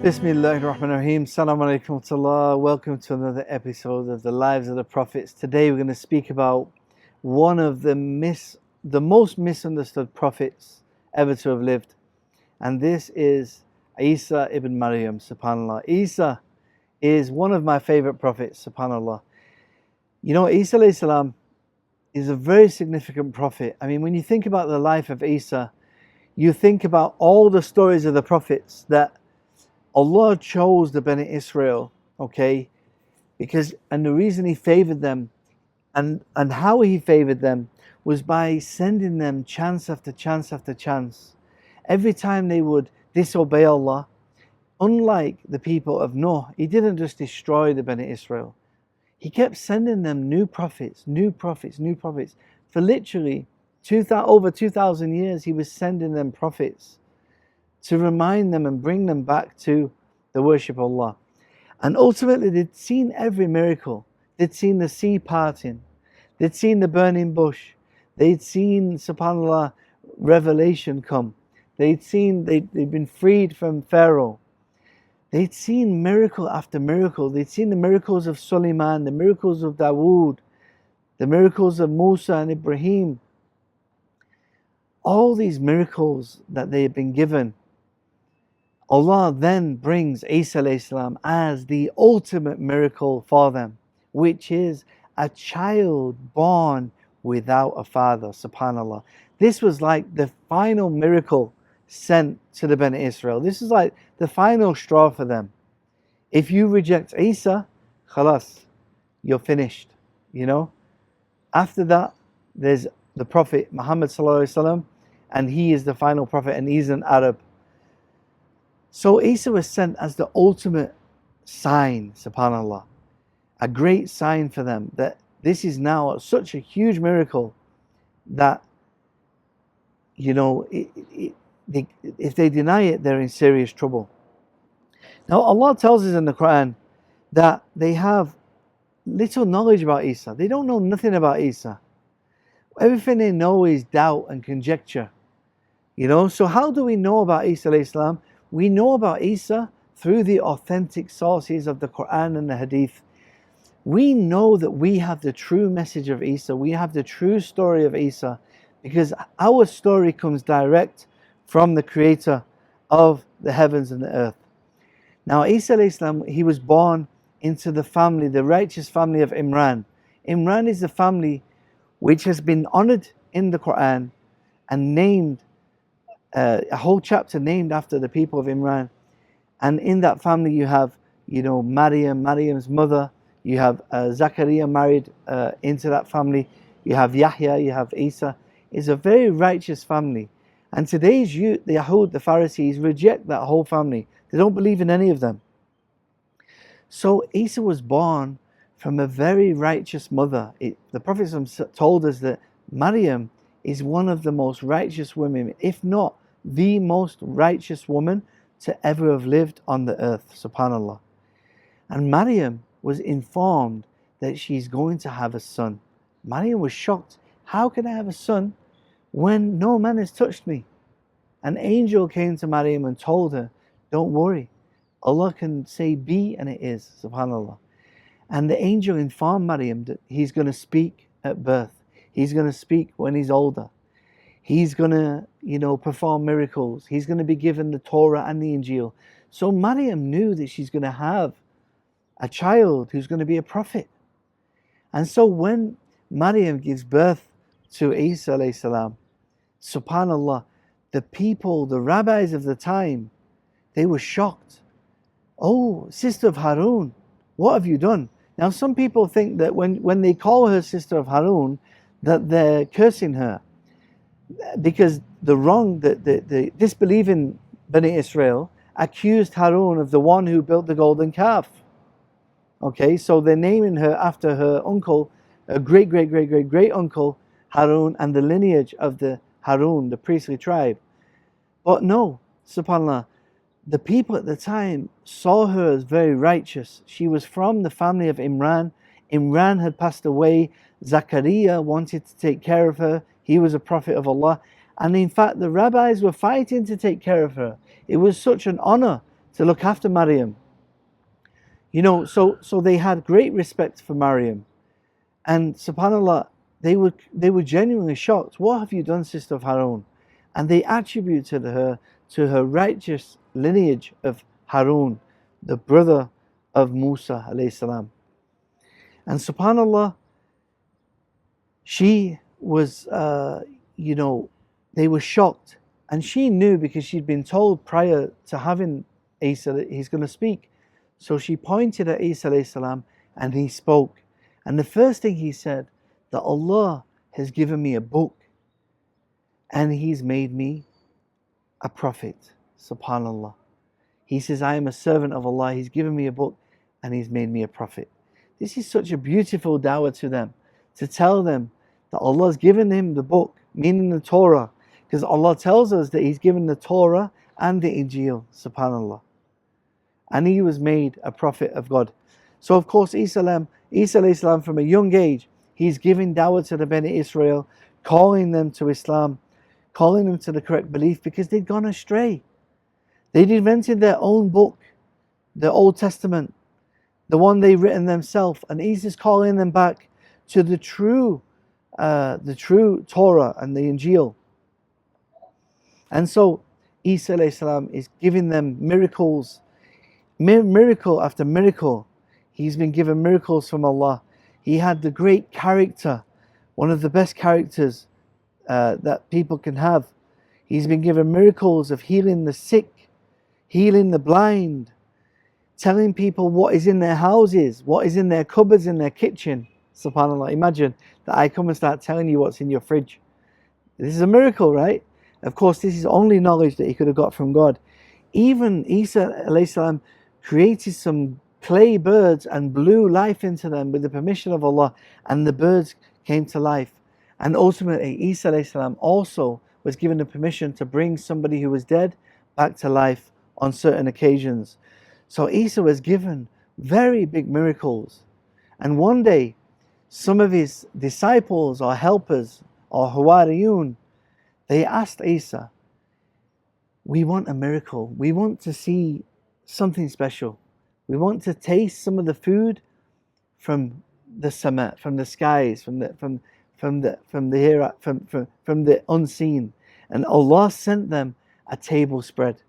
Bismillahirrahmanirrahim. Assalamu alaikum wa rahmatullah. Welcome to another episode of the Lives of the Prophets. Today we're going to speak about one of the most misunderstood prophets ever to have lived. And this is Isa ibn Maryam, subhanAllah. Isa is one of my favorite prophets, subhanAllah. You know, Isa alayhi salam is a very significant prophet. I mean, when you think about the life of Isa, you think about all the stories of the prophets that Allah chose the Bani Israel, okay, and the reason He favored them and how He favored them was by sending them chance after chance after chance. Every time they would disobey Allah, unlike the people of Noah, He didn't just destroy the Bani Israel. He kept sending them new prophets. For literally over 2,000 years, He was sending them prophets to remind them and bring them back to the worship of Allah. And ultimately they'd seen every miracle. They'd seen the sea parting. They'd seen the burning bush. They'd seen, subhanAllah, revelation come. They'd been freed from Pharaoh. They'd seen miracle after miracle. They'd seen the miracles of Sulaiman, the miracles of Dawood, the miracles of Musa and Ibrahim. All these miracles that they had been given, Allah then brings Isa alayhi salam as the ultimate miracle for them, which is a child born without a father, subhanAllah. This was like the final miracle sent to the Bani Israel. This is like the final straw for them. If you reject Isa, khalas, you're finished, you know. After that, there's the Prophet Muhammad sallallahu alaihi wasallam, and he is the final prophet, and he's an Arab. So Isa was sent as the ultimate sign, subhanAllah, a great sign for them that this is now such a huge miracle that, you know, if they deny it, they're in serious trouble. Now Allah tells us in the Quran that they have little knowledge about Isa. They don't know nothing about Isa. Everything they know is doubt and conjecture. You know, so how do we know about Isa alayhi salam? We know about Isa through the authentic sources of the Quran and the Hadith. We know that we have the true message of Isa. We have the true story of Isa because our story comes direct from the Creator of the heavens and the earth. Now Isa alayhi salam, he was born into the family, the righteous family of Imran. Imran is the family which has been honored in the Quran and named, a whole chapter named after the people of Imran. And in that family you have, you know, Maryam's mother. You have Zachariah married into that family. You have Yahya, you have Isa. It's a very righteous family. And today's youth, the Yahud, the Pharisees, reject that whole family. They don't believe in any of them. So Isa was born from a very righteous mother. The Prophet told us that Maryam is one of the most righteous women, if not the most righteous woman to ever have lived on the earth, subhanAllah. And Maryam was informed that she's going to have a son. Maryam was shocked. How can I have a son when no man has touched me? An angel came to Maryam and told her, don't worry, Allah can say be and it is, subhanAllah. And the angel informed Maryam that he's going to speak at birth. He's going to speak when he's older. He's going to, you know, perform miracles. He's going to be given the Torah and the Injil. So Maryam knew that she's going to have a child who's going to be a prophet. And so when Maryam gives birth to Isa alayhi salam, subhanAllah, the people, the rabbis of the time, they were shocked. Oh, sister of Harun, what have you done? Now some people think that when they call her sister of Harun, that they're cursing her. Because the disbelieving Bani Israel accused Harun of the one who built the golden calf. Okay, so they're naming her after her uncle, a great uncle Harun, and the lineage of the Harun, the priestly tribe. But no, subhanAllah, the people at the time saw her as very righteous. She was from the family of Imran. Imran had passed away. Zachariah wanted to take care of her. He was a prophet of Allah. And in fact, the rabbis were fighting to take care of her. It was such an honor to look after Maryam. You know, so they had great respect for Maryam. And subhanAllah, they were genuinely shocked. What have you done, sister of Harun? And they attributed her to her righteous lineage of Harun, the brother of Musa alayhi salam. And subhanAllah, she was, you know, they were shocked. And she knew, because she'd been told prior to having Isa that he's going to speak. So she pointed at Isa alayhi salam and he spoke. And the first thing he said, that Allah has given me a book and He's made me a prophet. Subhanallah. He says, I am a servant of Allah. He's given me a book and He's made me a prophet. This is such a beautiful dawah to them, to tell them that Allah has given him the book, meaning the Torah, because Allah tells us that He's given the Torah and the Injil. Subhanallah. And he was made a prophet of God. So of course Isa alayhi salam, from a young age, he's giving dawah to the Bani Israel, calling them to Islam, calling them to the correct belief, because they'd gone astray. They'd invented their own book, the Old Testament, the one they'd written themselves, and Isa's calling them back to the true Torah and the Injil. And so Isa alayhi salam is giving them miracles, miracle after miracle. He's been given miracles from Allah. He had the great character, one of the best characters that people can have. He's been given miracles of healing the sick, healing the blind, telling people what is in their houses, what is in their cupboards, in their kitchen. SubhanAllah. Imagine that I come and start telling you what's in your fridge. This is a miracle, right? Of course, this is only knowledge that he could have got from God. Even Isa alayhi salam created some clay birds and blew life into them with the permission of Allah, and the birds came to life. And ultimately Isa alayhi salam also was given the permission to bring somebody who was dead back to life on certain occasions. So Isa was given very big miracles. And one day some of his disciples or helpers or Hawariyun, they asked Isa, we want a miracle, we want to see something special. We want to taste some of the food from the sama, from the skies, from the unseen. And Allah sent them a table spread.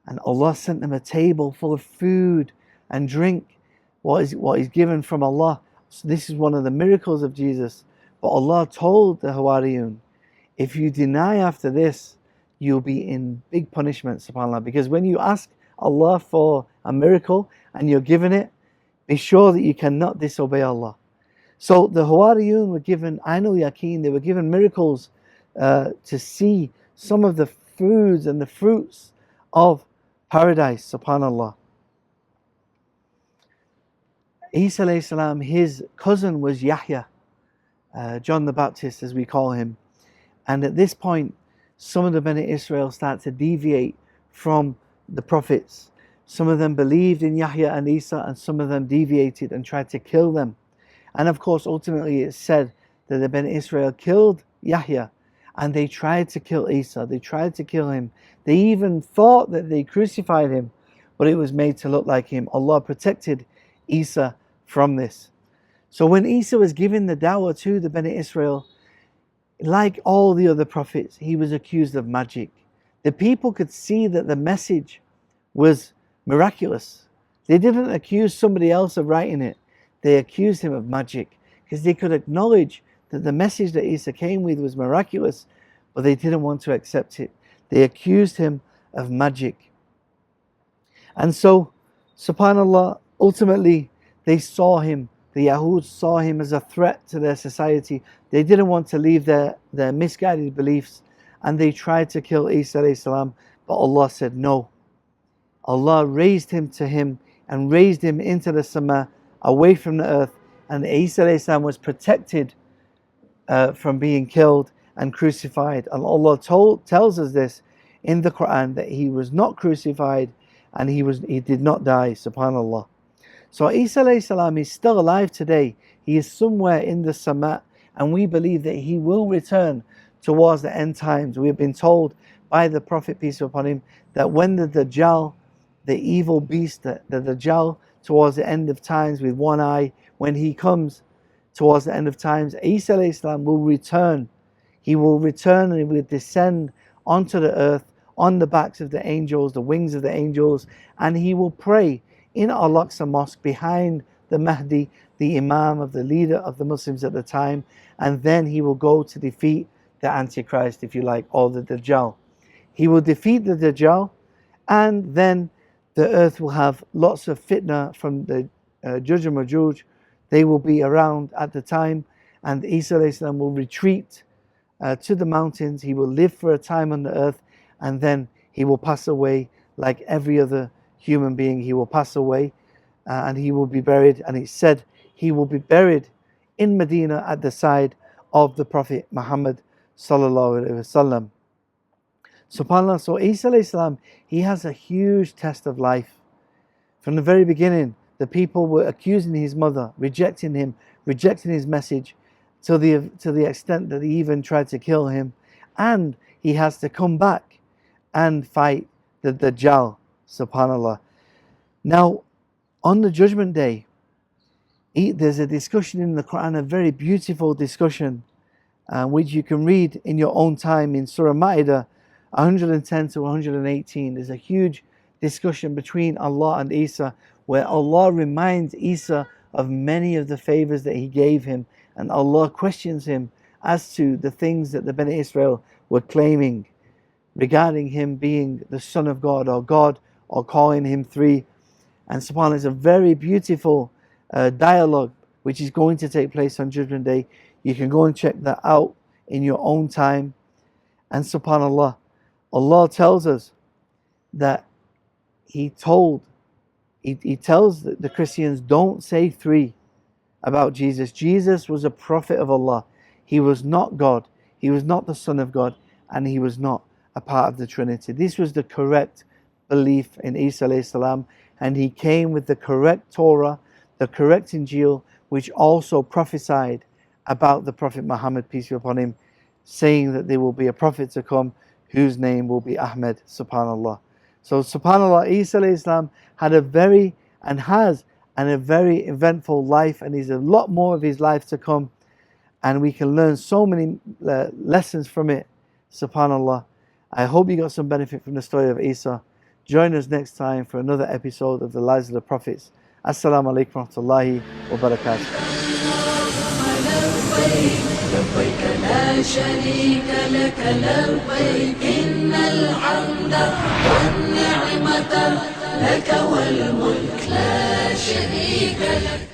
And Allah sent them a table full of food and drink, what is given from Allah. So this is one of the miracles of Jesus. But Allah told the Hawariyun, if you deny after this, you'll be in big punishment, subhanAllah. Because when you ask Allah for a miracle and you're given it, be sure that you cannot disobey Allah. So the Hawariyun were given Ainul Yaqeen, they were given miracles to see some of the foods and the fruits of paradise, subhanAllah. Isa alayhi salam, his cousin was Yahya, John the Baptist as we call him. And at this point, some of the Bani Israel start to deviate from the prophets. Some of them believed in Yahya and Isa, and some of them deviated and tried to kill them. And of course, ultimately it's said that the Bani Israel killed Yahya, and they tried to kill Isa. They tried to kill him. They even thought that they crucified him, but it was made to look like him. Allah protected Isa from this. So when Isa was giving the dawah to the Bani Israel, like all the other prophets, he was accused of magic. The people could see that the message was miraculous. They didn't accuse somebody else of writing it. They accused him of magic, because they could acknowledge that the message that Isa came with was miraculous, but they didn't want to accept it. They accused him of magic. And so, subhanAllah, ultimately they saw him, the Yahud saw him as a threat to their society. They didn't want to leave their misguided beliefs, and they tried to kill Isa alayhi salam, but Allah said no. Allah raised him to him and raised him into the sama, away from the earth, and Isa alayhi salam was protected from being killed and crucified. And Allah tells us this in the Quran, that he was not crucified and he did not die, subhanAllah. So Isa alayhi salam is still alive today. He is somewhere in the sama, and we believe that he will return towards the end times. We have been told by the Prophet, peace be upon him, that when the Dajjal, the evil beast, the Dajjal, towards the end of times with one eye. When he comes towards the end of times, Isa alayhi salam will return. He will return and he will descend onto the earth on the backs of the angels, the wings of the angels, and he will pray in Al-Aqsa Mosque behind the Mahdi, the Imam of the leader of the Muslims at the time, and then he will go to defeat the Antichrist, if you like, or the Dajjal. He will defeat the Dajjal, and then the earth will have lots of fitna from the Juj and Majuj. They will be around at the time, and Isa alayhi salam will retreat to the mountains. He will live for a time on the earth, and then he will pass away like every other human being. He will pass away and he will be buried, and it's said he will be buried in Medina at the side of the Prophet Muhammad sallallahu alaihi wasallam. SubhanAllah, so Isa alayhi salam, he has a huge test of life. From the very beginning, the people were accusing his mother, rejecting him, rejecting his message, to the extent that he even tried to kill him. And he has to come back and fight the Dajjal, subhanAllah. Now, on the Judgment Day, there's a discussion in the Quran, a very beautiful discussion, which you can read in your own time in Surah Ma'idah 110 to 118. There's a huge discussion between Allah and Isa, where Allah reminds Isa of many of the favors that he gave him, and Allah questions him as to the things that the Bani Israel were claiming regarding him being the Son of God, or calling him three. And subhanAllah, it's a very beautiful dialogue which is going to take place on Judgment Day. You can go and check that out in your own time. And subhanAllah, Allah tells us that He tells the Christians, don't say three about Jesus. Jesus was a prophet of Allah. He was not God. He was not the Son of God, and he was not a part of the Trinity. This was the correct belief in Isa alayhi salam, and he came with the correct Torah, the correct Injil, which also prophesied about the Prophet Muhammad, peace be upon him, saying that there will be a prophet to come whose name will be Ahmed, subhanAllah. So subhanAllah, Isa alayhi salam had a very eventful life, and there's a lot more of his life to come, and we can learn so many lessons from it, subhanAllah. I hope you got some benefit from the story of Isa. Join us next time for another episode of the Lives of the Prophets. Assalamu alaikum wa rahmatullahi wa barakatuh. لبيك لا شريك لك لبيك إن الحمد والنعمة لك والملك لا شريك لك